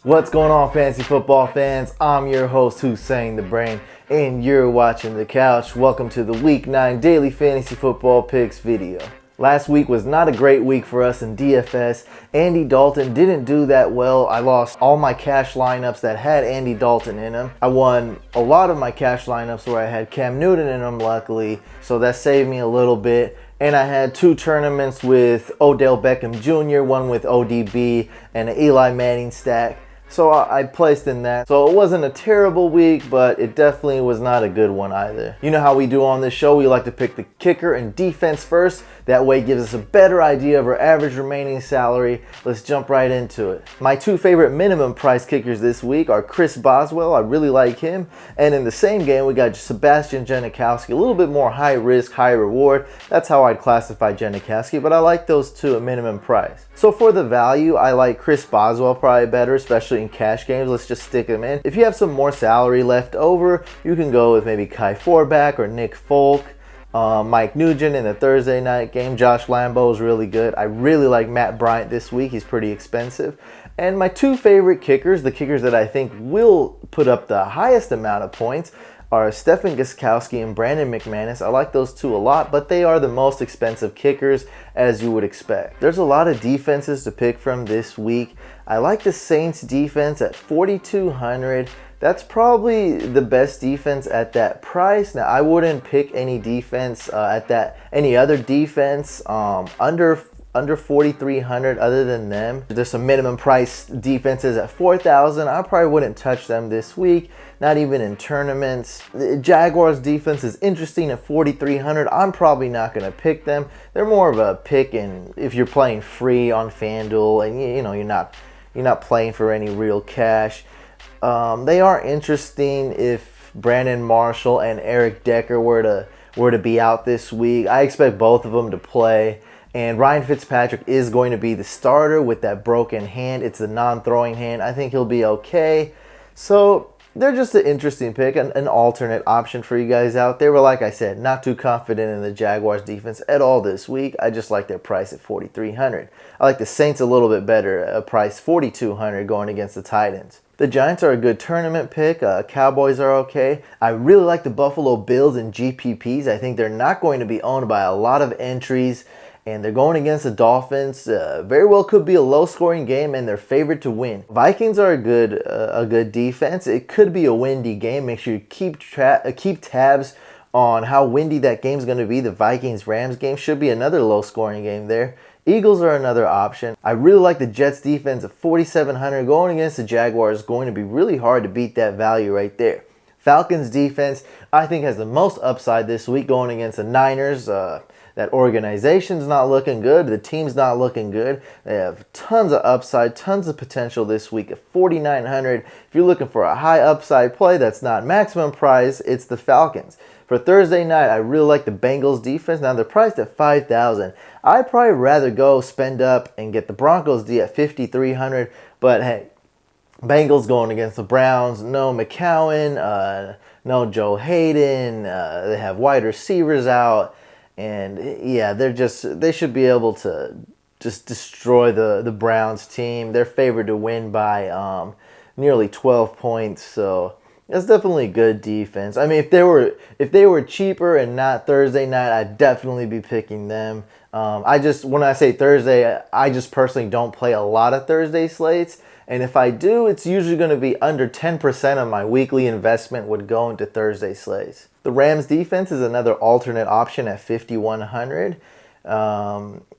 What's going on, fantasy football fans? I'm your host, Hussein the Brain, and you're watching The Couch. Welcome to the Week 9 Daily Fantasy Football Picks video. Last week was not a great week for us in DFS. Andy Dalton didn't do that well. I lost all my cash lineups that had Andy Dalton in them. I won a lot of my cash lineups where I had Cam Newton in them, luckily, so that saved me a little bit. And I had two tournaments with Odell Beckham Jr., one with ODB, and an Eli Manning stack. So I placed in that. So it wasn't a terrible week, but it definitely was not a good one either. You know how we do on this show. We like to pick the kicker and defense first. That way it gives us a better idea of our average remaining salary. Let's jump right into it. My two favorite minimum price kickers this week are Chris Boswell. I really like him. And in the same game, we got Sebastian Janikowski. A little bit more high risk, high reward. That's how I'd classify Janikowski, but I like those two at minimum price. So for the value, I like Chris Boswell probably better, especially in cash games. Let's just stick him in. If you have some more salary left over, you can go with maybe Kai Forback or Nick Folk. Mike Nugent in the Thursday night game. Josh Lambo is really good. I really like Matt Bryant this week. He's pretty expensive. And my two favorite kickers, the kickers that I think will put up the highest amount of points, are Stephen Gostkowski and Brandon McManus. I like those two a lot, but they are the most expensive kickers, as you would expect. There's a lot of defenses to pick from this week. I like the Saints defense at 4,200. That's probably the best defense at that price. Now, I wouldn't pick any defense any other defense under 4,300 other than them. There's some minimum price defenses at 4,000. I probably wouldn't touch them this week, not even in tournaments. The Jaguars defense is interesting at 4,300. I'm probably not going to pick them. They're more of a pick if you're playing free on FanDuel and you're not playing for any real cash. They are interesting if Brandon Marshall and Eric Decker were to be out this week. I expect both of them to play. And Ryan Fitzpatrick is going to be the starter with that broken hand. It's a non-throwing hand. I think he'll be okay. So they're just an interesting pick, an alternate option for you guys out there. But like I said, not too confident in the Jaguars defense at all this week. I just like their price at 4,300. I like the Saints a little bit better, a price 4,200 going against the Titans. The Giants are a good tournament pick. Cowboys are okay. I really like the Buffalo Bills and GPPs. I think they're not going to be owned by a lot of entries. And they're going against the Dolphins. Very well could be a low-scoring game, and they're favored to win. Vikings are a good defense. It could be a windy game. Make sure you keep tabs on how windy that game's going to be. The Vikings-Rams game should be another low-scoring game there. Eagles are another option. I really like the Jets defense at 4,700. Going against the Jaguars is going to be really hard to beat that value right there. Falcons defense, I think, has the most upside this week going against the Niners. That organization's not looking good. The team's not looking good. They have tons of upside, tons of potential this week at 4,900. If you're looking for a high upside play that's not maximum price, it's the Falcons. For Thursday night, I really like the Bengals defense. Now, they're priced at 5,000. I'd probably rather go spend up and get the Broncos D at 5,300. But hey, Bengals going against the Browns. No McCown, no Joe Hayden. They have wide receivers out. And yeah, they should be able to just destroy the Browns team. They're favored to win by nearly 12 points, so that's definitely good defense. I mean, if they were cheaper and not Thursday night, I'd definitely be picking them. When I say Thursday, I just personally don't play a lot of Thursday slates. And if I do, it's usually going to be under 10% of my weekly investment would go into Thursday slates. The Rams defense is another alternate option at 5,100.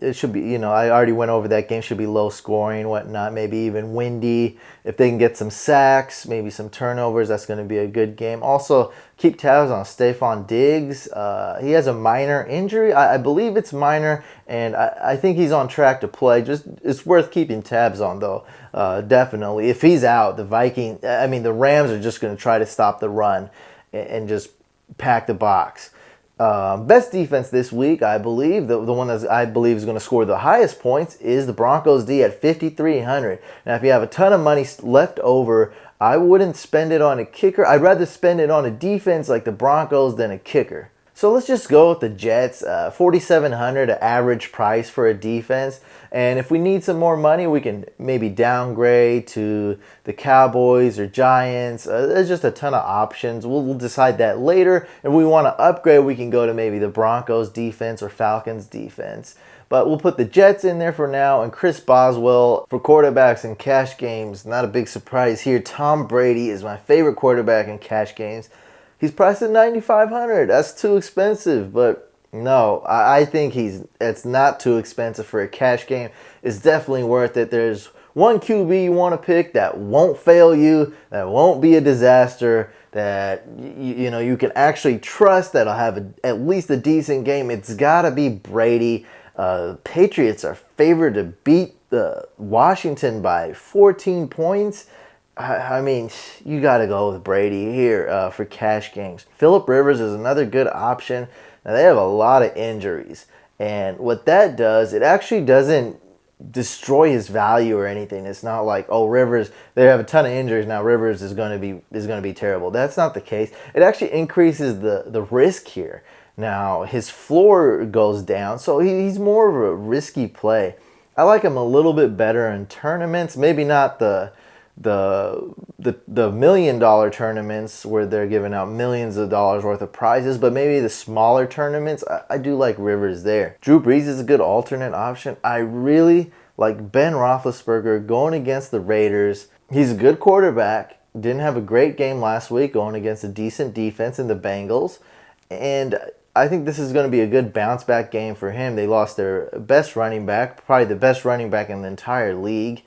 It should be, I already went over that game. Should be low scoring, whatnot, maybe even windy. If they can get some sacks, maybe some turnovers, that's going to be a good game. Also, keep tabs on Stephon Diggs. He has a minor injury. I believe it's minor, and I think he's on track to play. It's worth keeping tabs on, though. Definitely. If he's out, the Rams are just going to try to stop the run and just pack the box. Best defense this week, I believe, the one that I believe is going to score the highest points is the Broncos D at 5,300. Now, if you have a ton of money left over, I wouldn't spend it on a kicker. I'd rather spend it on a defense like the Broncos than a kicker. So let's just go with the Jets. 4,700, an average price for a defense. And if we need some more money, we can maybe downgrade to the Cowboys or Giants. There's just a ton of options. We'll decide that later. If we want to upgrade, we can go to maybe the Broncos defense or Falcons defense. But we'll put the Jets in there for now, and Chris Boswell for quarterbacks in cash games. Not a big surprise here. Tom Brady is my favorite quarterback in cash games. He's priced at $9,500. That's too expensive, but no, I think it's not too expensive for a cash game. It's definitely worth it. There's one QB you want to pick that won't fail you, that won't be a disaster, that you can actually trust, that'll have at least a decent game. It's got to be Brady. Patriots are favored to beat Washington by 14 points. I mean, you got to go with Brady here for cash games. Phillip Rivers is another good option. Now, they have a lot of injuries. And what that does, it actually doesn't destroy his value or anything. It's not like, oh, Rivers, they have a ton of injuries. Now Rivers is going to be terrible. That's not the case. It actually increases the risk here. Now, his floor goes down, so he's more of a risky play. I like him a little bit better in tournaments. Maybe not the $1 million tournaments where they're giving out millions of dollars worth of prizes, but maybe the smaller tournaments, I do like Rivers there. Drew Brees is a good alternate option. I really like Ben Roethlisberger going against the Raiders. He's a good quarterback. Didn't have a great game last week going against a decent defense in the Bengals. And I think this is going to be a good bounce back game for him. They lost their best running back, probably the best running back in the entire league.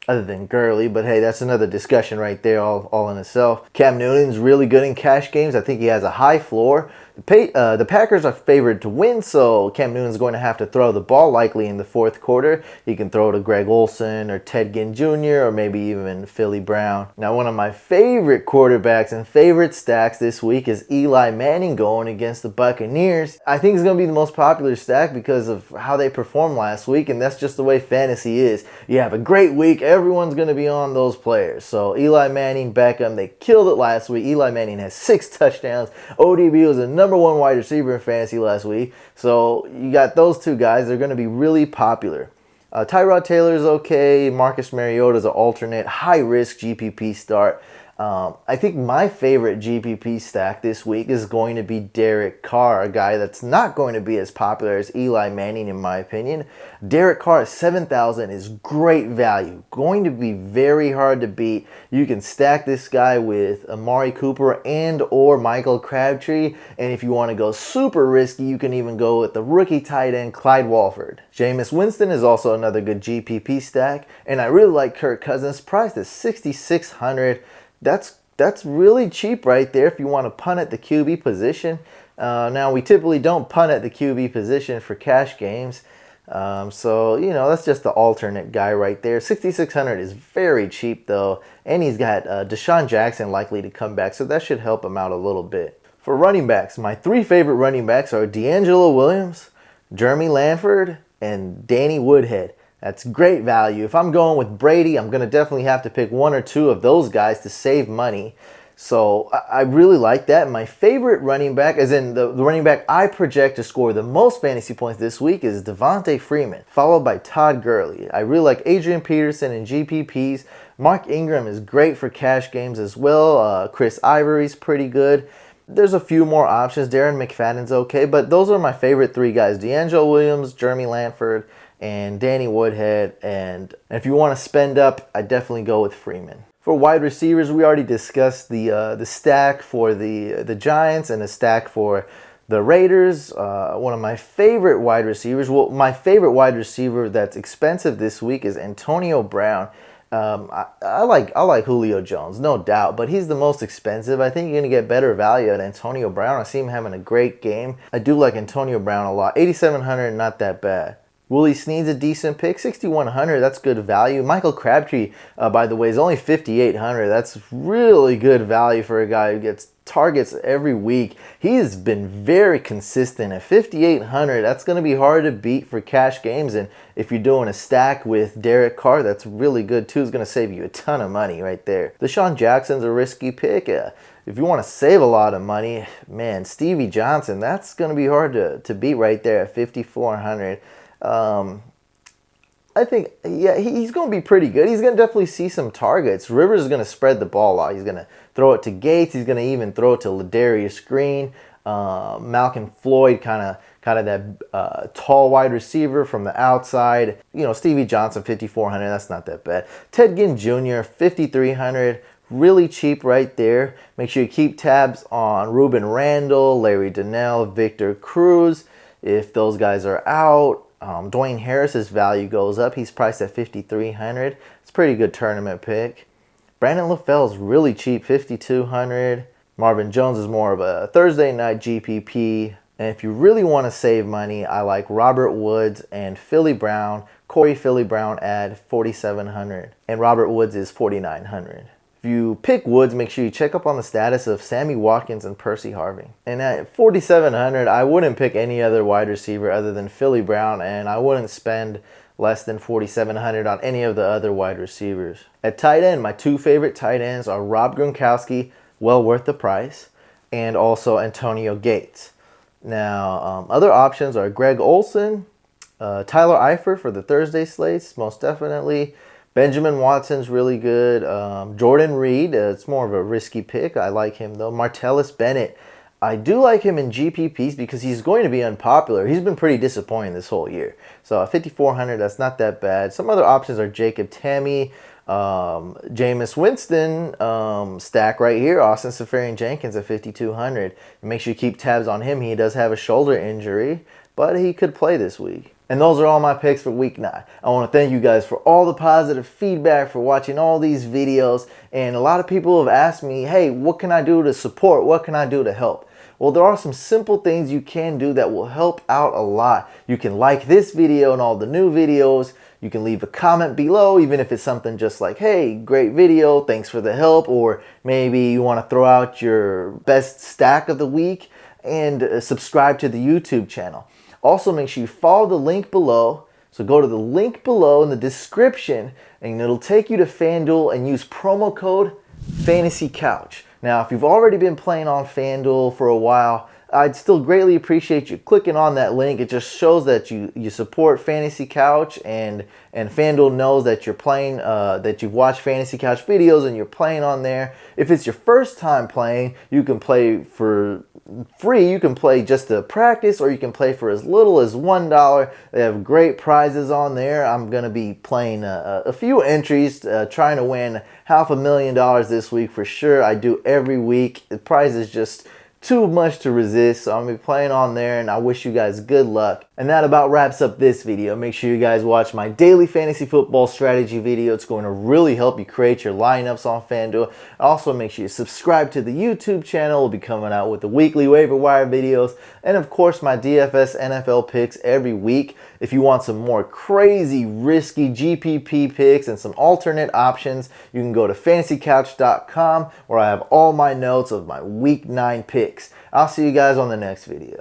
Other than Gurley, but hey, that's another discussion right there all in itself. Cam Newton's really good in cash games. I think he has a high floor. The Packers are favored to win, so Cam Newton's going to have to throw the ball likely in the fourth quarter. He can throw to Greg Olsen or Ted Ginn Jr. or maybe even Philly Brown. Now, one of my favorite quarterbacks and favorite stacks this week is Eli Manning going against the Buccaneers. I think it's going to be the most popular stack because of how they performed last week, and that's just the way fantasy is. You have a great week, everyone's going to be on those players. So Eli Manning, Beckham, they killed it last week. Eli Manning has 6 touchdowns. ODB was a number 1 wide receiver in fantasy last week. So you got those two guys. They're going to be really popular. Tyrod Taylor is okay. Marcus Mariota is an alternate, high-risk GPP start. I think my favorite GPP stack this week is going to be Derek Carr, a guy that's not going to be as popular as Eli Manning in my opinion. Derek Carr at $7,000 is great value. Going to be very hard to beat. You can stack this guy with Amari Cooper and or Michael Crabtree. And if you want to go super risky, you can even go with the rookie tight end Clyde Walford. Jameis Winston is also another good GPP stack. And I really like Kirk Cousins, priced at $6,600. That's really cheap right there if you want to punt at the QB position. Now, we typically don't punt at the QB position for cash games. So, that's just the alternate guy right there. $6,600 is very cheap, though. And he's got Deshaun Jackson likely to come back, so that should help him out a little bit. For running backs, my 3 favorite running backs are D'Angelo Williams, Jeremy Lanford, and Danny Woodhead. That's great value. If I'm going with Brady, I'm going to definitely have to pick 1 or 2 of those guys to save money. So I really like that. My favorite running back, as in the running back I project to score the most fantasy points this week, is Devontae Freeman, followed by Todd Gurley. I really like Adrian Peterson in GPPs. Mark Ingram is great for cash games as well. Chris Ivory's pretty good. There's a few more options. Darren McFadden's okay, but those are my favorite 3 guys. D'Angelo Williams, Jeremy Lanford, and Danny Woodhead. And if you want to spend up, I definitely go with Freeman. For wide receivers, we already discussed the stack for the Giants and the stack for the Raiders. One of my favorite wide receivers, my favorite wide receiver that's expensive this week is Antonio Brown. I like Julio Jones, no doubt, but he's the most expensive. I think you're going to get better value at Antonio Brown. I see him having a great game. I do like Antonio Brown a lot. $8,700, not that bad. Willie Snead's a decent pick, 6,100. That's good value. Michael Crabtree, by the way, is only 5,800. That's really good value for a guy who gets targets every week. He has been very consistent at 5,800. That's going to be hard to beat for cash games. And if you're doing a stack with Derek Carr, that's really good too. It's going to save you a ton of money right there. Deshaun Jackson's a risky pick. If you want to save a lot of money, man, Stevie Johnson, that's going to be hard to beat right there at 5,400. I think, yeah, he's going to be pretty good. He's going to definitely see some targets. Rivers is going to spread the ball out. He's going to throw it to Gates. He's going to even throw it to Ladarius Green. Malcolm Floyd, kind of that tall wide receiver from the outside. You know, Stevie Johnson, 5,400. That's not that bad. Ted Ginn Jr., 5,300. Really cheap right there. Make sure you keep tabs on Ruben Randall, Larry Donnell, Victor Cruz. If those guys are out, Dwayne Harris's value goes up. He's priced at 5,300. It's a pretty good tournament pick. Brandon LaFell's really cheap, 5,200. Marvin Jones is more of a Thursday night GPP. And if you really want to save money, I like Robert Woods and Philly Brown. Corey Philly Brown at 4,700. And Robert Woods is 4,900. If you pick Woods, make sure you check up on the status of Sammy Watkins and Percy Harvin. And at 4,700, I wouldn't pick any other wide receiver other than Philly Brown, and I wouldn't spend less than 4,700 on any of the other wide receivers. At tight end, my two favorite tight ends are Rob Gronkowski, well worth the price, and also Antonio Gates. Now, other options are Greg Olsen, Tyler Eifert for the Thursday slates, most definitely. Benjamin Watson's really good. Jordan Reed, it's more of a risky pick. I like him though. Martellus Bennett, I do like him in GPPs because he's going to be unpopular. He's been pretty disappointing this whole year. So at 5,400, that's not that bad. Some other options are Jacob Tamme, Jameis Winston, stack right here. Austin Seferian-Jenkins at 5,200. Make sure you keep tabs on him. He does have a shoulder injury, but he could play this week. And those are all my picks for week 9. I want to thank you guys for all the positive feedback, for watching all these videos. And a lot of people have asked me, hey, what can I do to support? What can I do to help? Well, there are some simple things you can do that will help out a lot. You can like this video and all the new videos. You can leave a comment below, even if it's something just like, hey, great video, thanks for the help. Or maybe you want to throw out your best stack of the week, and subscribe to the YouTube channel. Also, make sure you follow the link below. So go to the link below in the description, and it'll take you to FanDuel, and use promo code FANTASYCouch. Now, if you've already been playing on FanDuel for a while, I'd still greatly appreciate you clicking on that link. It just shows that you support Fantasy Couch, and FanDuel knows that you're playing, that you've watched Fantasy Couch videos and you're playing on there. If it's your first time playing, you can play for free. You can play just to practice, or you can play for as little as $1. They have great prizes on there. I'm going to be playing a few entries, trying to win $500,000 this week for sure. I do every week. The prize is just too much to resist, so I'm going to be playing on there, and I wish you guys good luck. And that about wraps up this video. Make sure you guys watch my daily fantasy football strategy video. It's going to really help you create your lineups on FanDuel. Also, make sure you subscribe to the YouTube channel. We'll be coming out with the weekly waiver wire videos, and of course my DFS NFL picks every week. If you want some more crazy, risky GPP picks and some alternate options, you can go to fantasycouch.com, where I have all my notes of my week 9 picks. I'll see you guys on the next video.